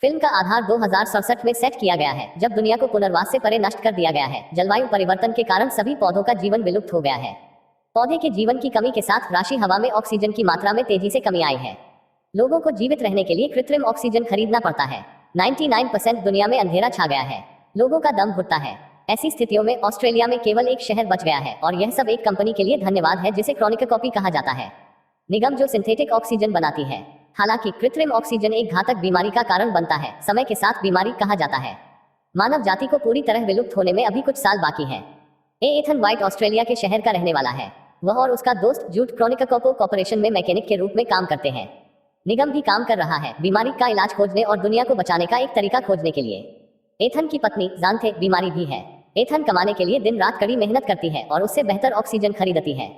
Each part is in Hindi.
फिल्म का आधार 2067 में सेट किया गया है, जब दुनिया को पुनर्वास से परे नष्ट कर दिया गया है। जलवायु परिवर्तन के कारण सभी पौधों का जीवन विलुप्त हो गया है। पौधे के जीवन की कमी के साथ राशि हवा में ऑक्सीजन की मात्रा में तेजी से कमी आई है। लोगों को जीवित रहने के लिए कृत्रिम ऑक्सीजन खरीदना पड़ता है। 99% दुनिया में अंधेरा छा गया है। लोगों का दम घुटता है। ऐसी स्थितियों में ऑस्ट्रेलिया में केवल एक शहर बच गया है, और यह सब एक कंपनी के लिए धन्यवाद है जिसे क्रॉनिका कॉपी कहा जाता है, निगम जो सिंथेटिक ऑक्सीजन बनाती है। हालांकि कृत्रिम ऑक्सीजन एक घातक बीमारी का कारण बनता है, समय के साथ बीमारी कहा जाता है। मानव जाति को पूरी तरह विलुप्त होने में अभी कुछ साल बाकी है। एथन वाइट ऑस्ट्रेलिया के शहर का रहने वाला है। वह और उसका दोस्त जूट क्रॉनिका कॉपो कॉर्पोरेशन में मैकेनिक के रूप में काम करते हैं। निगम भी काम कर रहा है बीमारी का इलाज खोजने और दुनिया को बचाने का एक तरीका खोजने के लिए। एथन की पत्नी जानते बीमारी भी है। एथन कमाने के लिए दिन रात कड़ी मेहनत करती है और उससे बेहतर ऑक्सीजन खरीदती है।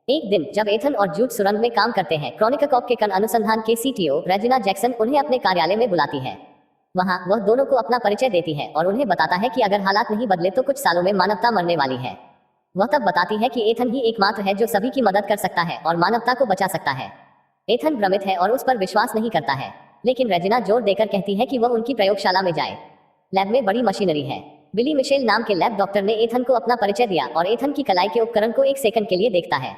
एक दिन जब एथन और जूट सुरंग में काम करते हैं, क्रॉनिका कॉप के कण अनुसंधान के सीटीओ रेजिना जैक्सन उन्हें अपने कार्यालय में बुलाती है। वहां वह दोनों को अपना परिचय देती है और उन्हें बताता है कि अगर हालात नहीं बदले तो कुछ सालों में मानवता मरने वाली है। वह तब बताती है कि एथन ही एकमात्र है जो सभी की मदद कर सकता है और मानवता को बचा सकता है। एथन भ्रमित है और उस पर विश्वास नहीं करता है, लेकिन रेजिना जोर देकर कहती है कि वह उनकी प्रयोगशाला में जाए। लैब में बड़ी मशीनरी है। बिली मिशेल नाम के लैब डॉक्टर ने एथन को अपना परिचय दिया और एथन की कलाई के उपकरण को एक सेकंड के लिए देखता है।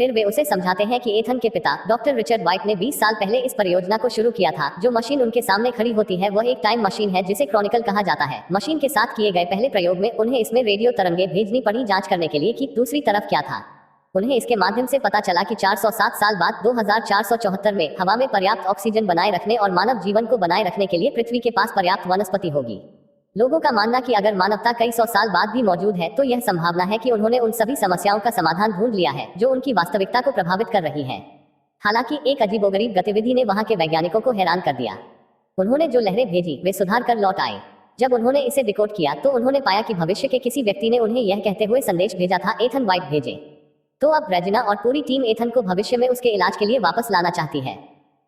फिर वे उसे समझाते हैं कि एथन के पिता डॉक्टर रिचर्ड वाइट ने 20 साल पहले इस परियोजना को शुरू किया था। जो मशीन उनके सामने खड़ी होती है वह एक टाइम मशीन है जिसे क्रॉनिकल कहा जाता है। मशीन के साथ किए गए पहले प्रयोग में उन्हें इसमें रेडियो तरंगे भेजनी पड़ी जांच करने के लिए कि दूसरी तरफ क्या था। उन्हें इसके माध्यम से पता चला कि 407 साल बाद 2474 में हवा में पर्याप्त ऑक्सीजन बनाए रखने और मानव जीवन को बनाए रखने के लिए पृथ्वी के पास पर्याप्त वनस्पति होगी। लोगों का मानना कि अगर मानवता कई सौ साल बाद भी मौजूद है तो यह संभावना है कि उन्होंने उन सभी समस्याओं का समाधान ढूंढ लिया है जो उनकी वास्तविकता को प्रभावित कर रही है। हालांकि एक अजीबोगरीब गतिविधि ने वहां के वैज्ञानिकों को हैरान कर दिया। उन्होंने जो लहरें भेजी वे सुधार कर लौट आए। जब उन्होंने इसे डिकोड किया तो उन्होंने पाया कि भविष्य के किसी व्यक्ति ने उन्हें यह कहते हुए संदेश भेजा था, एथन वाइट भेजे। तो अब रेजिना और पूरी टीम एथन को भविष्य में उसके इलाज के लिए वापस लाना चाहती है।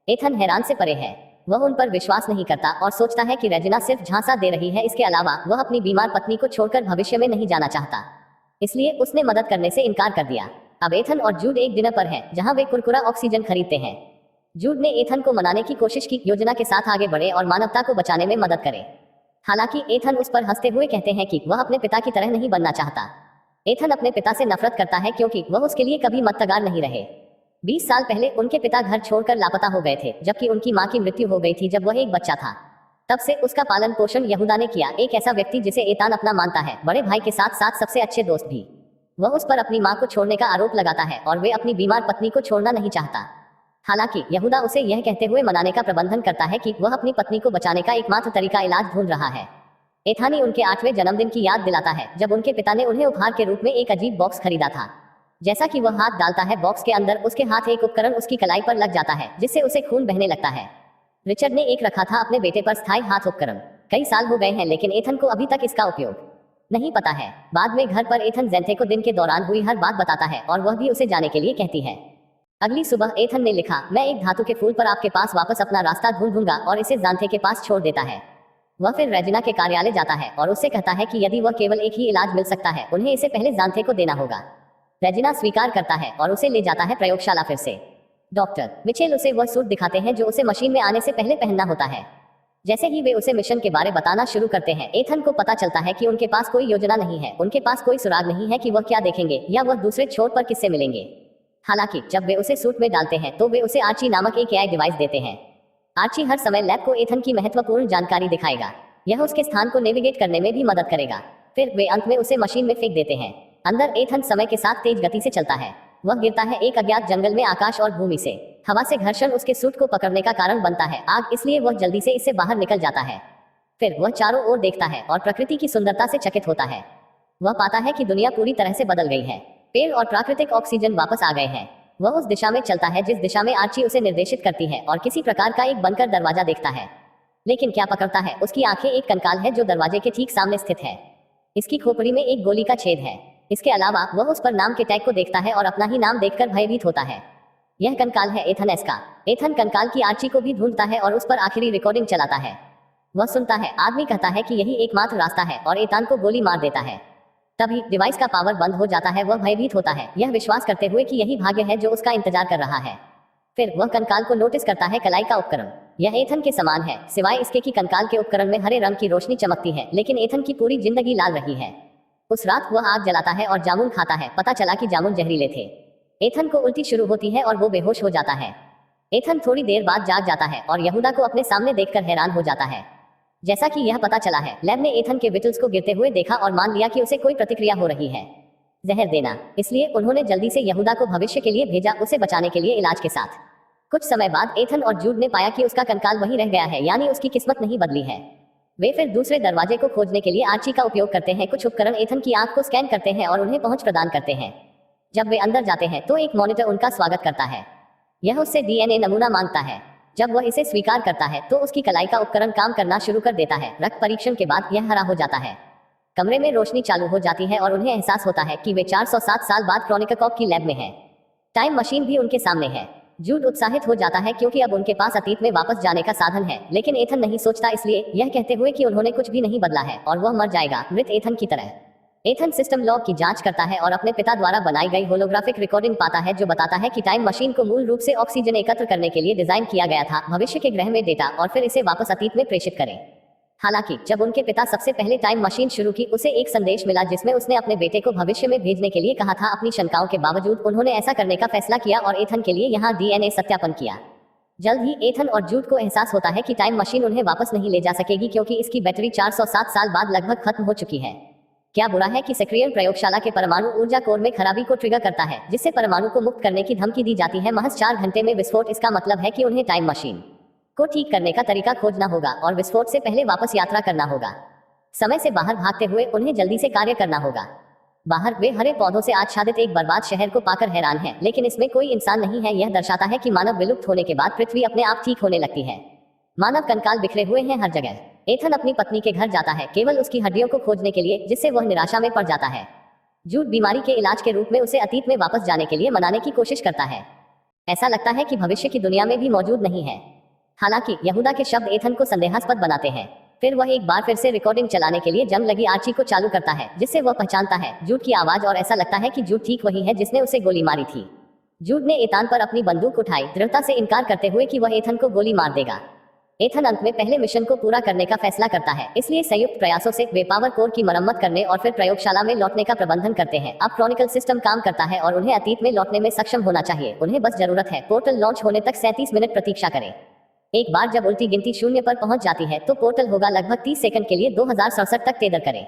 एथन हैरान से परे है। वह उन पर विश्वास नहीं करता और सोचता है कि रेजिना सिर्फ झांसा दे रही है। इसके अलावा वह अपनी बीमार पत्नी को छोड़कर भविष्य में नहीं जाना चाहता, इसलिए उसने मदद करने से इनकार कर दिया। अब एथन और जूड एक डिनर पर हैं, जहां वे कुरकुरा ऑक्सीजन खरीदते हैं। जूड ने एथन को मनाने की कोशिश की योजना के साथ आगे बढ़े और मानवता को बचाने में मदद करे। हालांकि एथन उस पर हंसते हुए कहते हैं कि वह अपने पिता की तरह नहीं बनना चाहता। एथन अपने पिता से नफरत करता है क्योंकि वह उसके लिए कभी मददगार नहीं रहे। 20 साल पहले उनके पिता घर छोड़कर लापता हो गए थे, जबकि उनकी मां की मृत्यु हो गई थी जब वह एक बच्चा था। तब से उसका पालन पोषण यहूदा ने किया, एक ऐसा व्यक्ति जिसे एतान अपना मानता है, बड़े भाई के साथ साथ सबसे अच्छे दोस्त भी। वह उस पर अपनी मां को छोड़ने का आरोप लगाता है और वे अपनी बीमार पत्नी को छोड़ना नहीं चाहता। हालांकि यहूदा उसे यह कहते हुए मनाने का प्रबंधन करता है कि वह अपनी पत्नी को बचाने का एकमात्र तरीका इलाज ढूंढ रहा है। एथानी उनके 8वें जन्मदिन की याद दिलाता है, जब उनके पिता ने उन्हें उपहार के रूप में एक अजीब बॉक्स खरीदा था। जैसा कि वह हाथ डालता है बॉक्स के अंदर, उसके हाथ एक उपकरण उसकी कलाई पर लग जाता है जिससे उसे खून बहने लगता है। रिचर्ड ने एक रखा था अपने बेटे पर स्थायी हाथ उपकरण। कई साल हो गए हैं, लेकिन एथन को अभी तक इसका उपयोग नहीं पता है। बाद में घर पर एथन जेंथे को दिन के दौरान हुई हर बात बताता है और वह भी उसे जाने के लिए कहती है। अगली सुबह एथन ने लिखा, मैं एक धातु के फूल पर आपके पास वापस अपना रास्ता ढूंढूंगा, और इसे जेंथे के पास छोड़ देता है। वह फिर रेजिना के कार्यालय जाता है और उससे कहता है कि यदि वह केवल एक ही इलाज मिल सकता है, उन्हें इसे पहले जेंथे को देना होगा। रेजिना स्वीकार करता है और उसे ले जाता है प्रयोगशाला। फिर से डॉक्टर मिचेल उसे वह सूट दिखाते हैं जो उसे मशीन में आने से पहले पहनना होता है। जैसे ही वे उसे मिशन के बारे बताना शुरू करते हैं, एथन को पता चलता है कि उनके पास कोई योजना नहीं है। उनके पास कोई सुराग नहीं है कि वह क्या देखेंगे या वह दूसरे छोर पर किससे मिलेंगे। हालांकि जब वे उसे सूट में डालते हैं तो वे उसे आर्ची नामक एक एआई डिवाइस देते हैं। आर्ची हर समय लैब को एथन की महत्वपूर्ण जानकारी दिखाएगा। यह उसके स्थान को नेविगेट करने में भी मदद करेगा। फिर वे अंत में उसे मशीन में फेंक देते हैं। अंदर एथन समय के साथ तेज गति से चलता है। वह गिरता है एक अज्ञात जंगल में। आकाश और भूमि से हवा से घर्षण उसके सूट को पकड़ने का कारण बनता है आग, इसलिए वह जल्दी से इससे बाहर निकल जाता है। फिर वह चारों ओर देखता है और प्रकृति की सुंदरता से चकित होता है। वह पाता है कि दुनिया पूरी तरह से बदल गई है। पेड़ और प्राकृतिक ऑक्सीजन वापस आ गए हैं। वह उस दिशा में चलता है जिस दिशा में आर्ची उसे निर्देशित करती है और किसी प्रकार का एक बनकर दरवाजा देखता है। लेकिन क्या पकड़ता है? उसकी आंखें एक कंकाल है जो दरवाजे के ठीक सामने स्थित है। इसकी खोपड़ी में एक गोली का छेद है। इसके अलावा वह उस पर नाम के टैग को देखता है और अपना ही नाम देखकर भयभीत होता है। यह कंकाल है एथन एस का। एथन कंकाल की आर्ची को भी ढूंढता है और उस पर आखिरी रिकॉर्डिंग चलाता है। वह सुनता है आदमी कहता है कि यही एकमात्र रास्ता है और एथन को गोली मार देता है। तभी डिवाइस का पावर बंद हो जाता है। वह भयभीत होता है, यह विश्वास करते हुए कि यही भाग्य है जो उसका इंतजार कर रहा है। फिर वह कंकाल को नोटिस करता है, कलाई का उपकरण। यह एथन के समान है, सिवाय इसके कि कंकाल के उपकरण में हरे रंग की रोशनी चमकती है, लेकिन एथन की पूरी जिंदगी लाल रही है। उस रात वह आग जलाता है और जामुन खाता है। पता चला कि जामुन जहरीले थे। एथन को उल्टी शुरू होती है और वो बेहोश हो जाता है। एथन थोड़ी देर बाद जाग जाता है और यहूदा को अपने सामने देखकर हैरान हो जाता है। जैसा कि यह पता चला है, लैब ने एथन के विटल्स को गिरते हुए देखा और मान लिया कि उसे कोई प्रतिक्रिया हो रही है, जहर देना। इसलिए उन्होंने जल्दी से यहूदा को भविष्य के लिए भेजा, उसे बचाने के लिए इलाज के साथ। कुछ समय बाद एथन और जूड ने पाया कि उसका कंकाल वहीं रह गया है, यानी उसकी किस्मत नहीं बदली है। वे फिर दूसरे दरवाजे को खोजने के लिए आर्ची का उपयोग करते हैं। कुछ उपकरण एथन की आंख को स्कैन करते हैं और उन्हें पहुंच प्रदान करते हैं। जब वे अंदर जाते हैं तो एक मॉनिटर उनका स्वागत करता है। यह उससे डीएनए नमूना मांगता है। जब वह इसे स्वीकार करता है तो उसकी कलाई का उपकरण काम करना शुरू कर देता है। रक्त परीक्षण के बाद यह हरा हो जाता है। कमरे में रोशनी चालू हो जाती है और उन्हें एहसास होता है कि वे 407 साल बाद क्रोनिककॉप की लैब में हैं। टाइम मशीन भी उनके सामने है। जूड उत्साहित हो जाता है क्योंकि अब उनके पास अतीत में वापस जाने का साधन है, लेकिन एथन नहीं सोचता, इसलिए यह कहते हुए कि उन्होंने कुछ भी नहीं बदला है और वह मर जाएगा, मृत एथन की तरह। एथन सिस्टम लॉग की जांच करता है और अपने पिता द्वारा बनाई गई होलोग्राफिक रिकॉर्डिंग पाता है, जो बताता है कि टाइम मशीन को मूल रूप से ऑक्सीजन एकत्र करने के लिए डिजाइन किया गया था, भविष्य के ग्रह में डेटा और फिर इसे वापस अतीत में प्रेषित करें। हालांकि जब उनके पिता सबसे पहले टाइम मशीन शुरू की, उसे एक संदेश मिला जिसमें उसने अपने बेटे को भविष्य में भेजने के लिए कहा था। अपनी शंकाओं के बावजूद उन्होंने ऐसा करने का फैसला किया और एथन के लिए यहाँ डीएनए सत्यापन किया। जल्द ही एथन और जूड को एहसास होता है कि टाइम मशीन उन्हें वापस नहीं ले जा सकेगी, क्योंकि इसकी बैटरी 407 साल बाद लगभग खत्म हो चुकी है। क्या बुरा है कि सक्रियण प्रयोगशाला के परमाणु ऊर्जा कोर में खराबी को ट्रिगर करता है, जिससे परमाणु को मुक्त करने की धमकी दी जाती है। महज 4 घंटे में विस्फोट। इसका मतलब है कि उन्हें टाइम मशीन को ठीक करने का तरीका खोजना होगा और विस्फोट से पहले वापस यात्रा करना होगा। समय से बाहर भागते हुए उन्हें जल्दी से कार्य करना होगा। बाहर वे हरे पौधों से आच्छादित एक बर्बाद शहर को पाकर हैरान हैं, लेकिन इसमें कोई इंसान नहीं है। यह दर्शाता है कि मानव विलुप्त होने के बाद पृथ्वी अपने आप ठीक होने लगती है। मानव कंकाल बिखरे हुए हैं हर जगह। एथन अपनी पत्नी के घर जाता है, केवल उसकी हड्डियों को खोजने के लिए, जिससे वह निराशा में पड़ जाता है। जूड बीमारी के इलाज के रूप में उसे अतीत में वापस जाने के लिए मनाने की कोशिश करता है। ऐसा लगता है कि भविष्य की दुनिया में भी मौजूद नहीं है। हालांकि यहूदा के शब्द एथन को संदेहास्पद बनाते हैं। फिर वह एक बार फिर से रिकॉर्डिंग चलाने के लिए जंग लगी आर्ची को चालू करता है, जिससे वह पहचानता है जूड की आवाज और ऐसा लगता है कि जूड ठीक वही है जिसने उसे गोली मारी थी। जूड ने एथन पर अपनी बंदूक उठाई, दृढ़ता से इनकार करते हुए कि वह एथन को गोली मार देगा। एथन अंत में पहले मिशन को पूरा करने का फैसला करता है, इसलिए संयुक्त प्रयासों से वे पावर कोर की मरम्मत करने और फिर प्रयोगशाला में लौटने का प्रबंधन करते हैं। अब क्रॉनिकल सिस्टम काम करता है और उन्हें अतीत में लौटने में सक्षम होना चाहिए। उन्हें बस जरूरत है पोर्टल लॉन्च होने तक 37 मिनट प्रतीक्षा करें। एक बार जब उल्टी गिनती 0 पर पहुंच जाती है तो पोर्टल होगा। लगभग 30 सेकंड के लिए 2067 तक तेदर करें।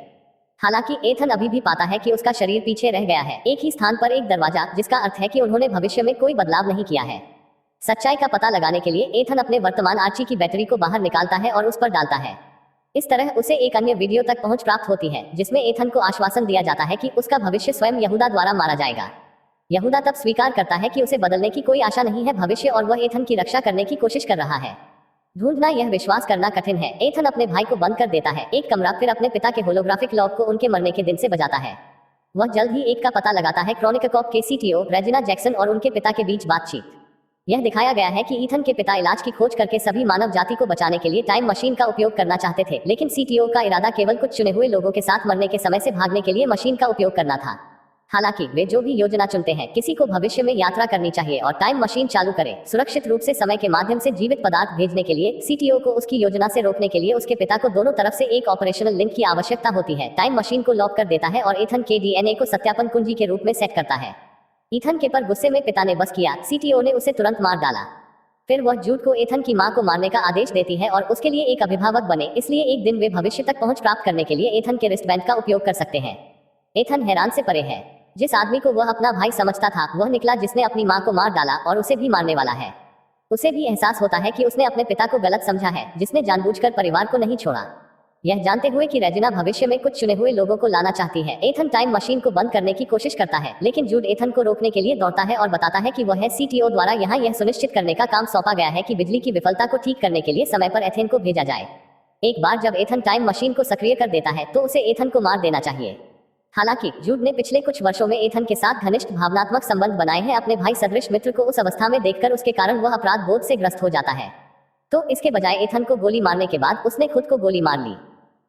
हालांकि एथन अभी भी पाता है कि उसका शरीर पीछे रह गया है, एक ही स्थान पर एक दरवाजा, जिसका अर्थ है कि उन्होंने भविष्य में कोई बदलाव नहीं किया है। सच्चाई का पता लगाने के लिए एथन अपने वर्तमान आर्ची की बैटरी को बाहर निकालता है और उस पर डालता है। इस तरह उसे एक अन्य वीडियो तक पहुंच प्राप्त होती है, जिसमें एथन को आश्वासन दिया जाता है कि उसका भविष्य स्वयं यहूदा द्वारा मारा जाएगा। यहूदा तब स्वीकार करता है कि उसे बदलने की कोई आशा नहीं है भविष्य, और वह एथन की रक्षा करने की कोशिश कर रहा है। ढूंढना यह विश्वास करना कठिन है। एथन अपने भाई को बंद कर देता है एक कमरा, फिर अपने पिता के होलोग्राफिक लॉग को उनके मरने के दिन से बजाता है। वह जल्द ही एक का पता लगाता है, क्रोनिककॉप के सीटीओ रेजिना जैक्सन और उनके पिता के बीच बातचीत। यह दिखाया गया है कि ईथन के पिता इलाज की खोज करके सभी मानव जाति को बचाने के लिए टाइम मशीन का उपयोग करना चाहते थे, लेकिन सीटीओ का इरादा केवल कुछ चुने हुए लोगों के साथ मरने के समय से भागने के लिए मशीन का उपयोग करना था। हालांकि वे जो भी योजना चुनते हैं, किसी को भविष्य में यात्रा करनी चाहिए और टाइम मशीन चालू करें, सुरक्षित रूप से समय के माध्यम से जीवित पदार्थ भेजने के लिए। सीटीओ को उसकी योजना से रोकने के लिए उसके पिता को दोनों तरफ से एक ऑपरेशनल लिंक की आवश्यकता होती है। टाइम मशीन को लॉक कर देता है और एथन के डीएनए को सत्यापन कुंजी के रूप में सेट करता है। ईथन के पर गुस्से में पिता ने बस किया, सीटीओ ने उसे तुरंत मार डाला। फिर वह जूड को एथन की मां को मारने का आदेश देती है और उसके लिए एक अभिभावक बने, इसलिए एक दिन वे भविष्य तक पहुंच प्राप्त करने के लिए एथन के रिस्टबैंड का उपयोग कर सकते हैं। एथन हैरान से परे है। जिस आदमी को वह अपना भाई समझता था, वह निकला जिसने अपनी मां को मार डाला और उसे भी मारने वाला है। उसे भी एहसास होता है कि उसने अपने पिता को गलत समझा है, जिसने जानबूझकर परिवार को नहीं छोड़ा। यह जानते हुए कि रेजिना भविष्य में कुछ चुने हुए लोगों को लाना चाहती है, एथन टाइम मशीन को बंद करने की कोशिश करता है, लेकिन जूड एथन को रोकने के लिए दौड़ता है और बताता है कि वह सीटीओ द्वारा यहाँ यह सुनिश्चित करने का काम सौंपा गया है कि बिजली की विफलता को ठीक करने के लिए समय पर एथन को भेजा जाए। एक बार जब एथन टाइम मशीन को सक्रिय कर देता है तो उसे एथन को मार देना चाहिए। हालांकि जूड ने पिछले कुछ वर्षों में एथन के साथ घनिष्ठ भावनात्मक संबंध बनाए हैं। अपने भाई सदृश मित्र को उस अवस्था में देखकर उसके कारण वह अपराध बोध से ग्रस्त हो जाता है। तो इसके बजाय एथन को गोली मारने के बाद उसने खुद को गोली मार ली।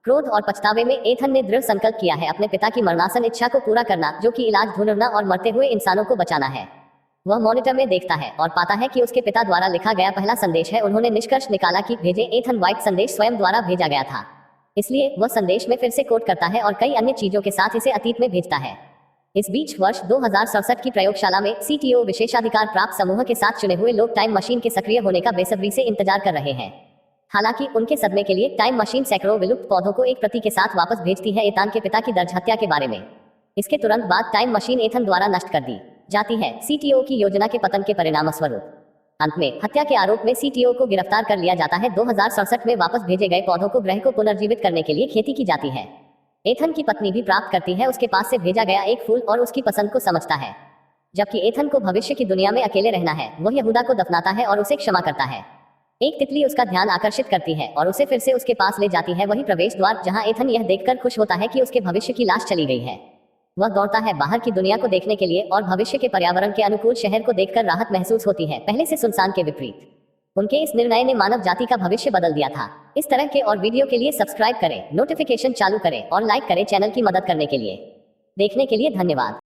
क्रोध और पछतावे में एथन ने दृढ़ संकल्प किया है अपने पिता की मरणासन इच्छा को पूरा करना, जो कि इलाज ढूंढना और मरते हुए इंसानों को बचाना है। वह मॉनिटर में देखता है और पाता है कि उसके पिता द्वारा लिखा गया पहला संदेश है। उन्होंने निष्कर्ष निकाला कि भेजे एथन व्हाइट संदेश स्वयं द्वारा भेजा गया था, इसलिए वह संदेश में फिर से कोट करता है और कई अन्य चीजों के साथ इसे अतीत में भेजता है। इस बीच वर्ष 2067 की प्रयोगशाला में सीटीओ विशेषाधिकार प्राप्त समूह के साथ चुने हुए लोग टाइम मशीन के सक्रिय होने का बेसब्री से इंतजार कर रहे हैं। हालांकि उनके सदमे के लिए टाइम मशीन सैकड़ों विलुप्त पौधों को एक प्रति के साथ वापस भेजती है एथन के पिता की दर्ज हत्या के बारे में। इसके तुरंत बाद टाइम मशीन एथन द्वारा नष्ट कर दी जाती है, सीटीओ की योजना के पतन के परिणामस्वरूप। अंत में हत्या के आरोप में सीटीओ को गिरफ्तार कर लिया जाता है। 2067 में वापस भेजे गए पौधों को ग्रह को पुनर्जीवित करने के लिए खेती की जाती है। एथन की पत्नी भी प्राप्त करती है उसके पास से भेजा गया एक फूल और उसकी पसंद को समझता है। जबकि एथन को भविष्य की दुनिया में अकेले रहना है, वह यहूदा को दफनाता है और उसे क्षमा करता है। एक तितली उसका ध्यान आकर्षित करती है और उसे फिर से उसके पास ले जाती है, वही प्रवेश द्वार जहां एथन यह देखकर खुश होता है कि उसके भविष्य की लाश चली गई है। वह दौड़ता है बाहर की दुनिया को देखने के लिए और भविष्य के पर्यावरण के अनुकूल शहर को देखकर राहत महसूस होती है, पहले से सुनसान के विपरीत। उनके इस निर्णय ने मानव जाति का भविष्य बदल दिया था। इस तरह के और वीडियो के लिए सब्सक्राइब करें, नोटिफिकेशन चालू करें और लाइक करें चैनल की मदद करने के लिए। देखने के लिए धन्यवाद।